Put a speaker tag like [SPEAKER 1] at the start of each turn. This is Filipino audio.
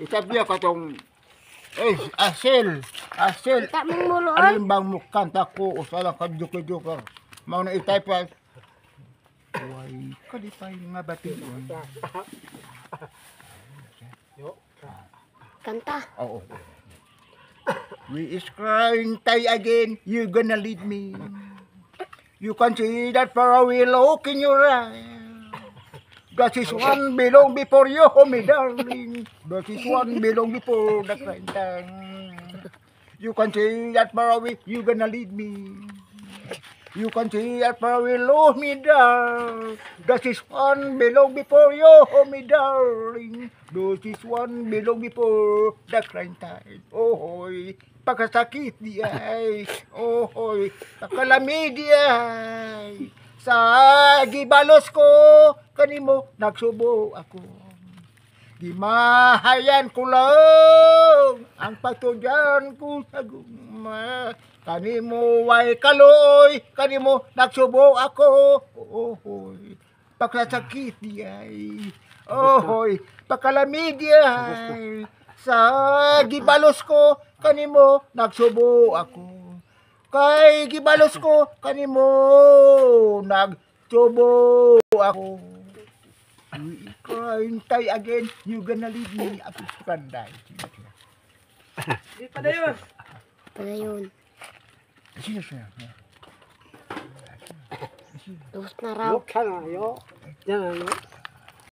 [SPEAKER 1] Itabi ka tong asil.
[SPEAKER 2] Tak mong mulon.
[SPEAKER 1] Alimbang mukanta ko usalang kadyo-kadyo. Mao na itay pa. Uy, kadipay nga batilon.
[SPEAKER 2] Kanta.
[SPEAKER 1] Oo. We is crying tay again, you gonna lead me. You can see that far away look in your eyes. That is one belong before you, my darling. That is one belong before the crying time. You can see that far away, you gonna lead me. You can see that far away, low me down. That is one belong before you, my darling. That is one belong before the crying time. Oh, hoy. Pagkasakit di ay, oh hoy, pagkalamig di ay, sa gibalos ko, kanimo nagsubo ako. Gimahayan ko lang, ang patudyan ko sa guma, kanimo way kaloy, kanimo nagsubo ako, oh hoy, pagkasakit di ay, oh hoy, pagkalamig di ay, sa gibalos ko, kanimo nagsubo ako. Kay gibalos ko, kanimo nagsubo ako. We crying tay again, you gonna leave me up to Panday.
[SPEAKER 3] Di pa na yun.
[SPEAKER 2] Pala yun.
[SPEAKER 1] Sino siya?
[SPEAKER 2] Tapos na raw.
[SPEAKER 3] Yok ka na, yok. Yan ano.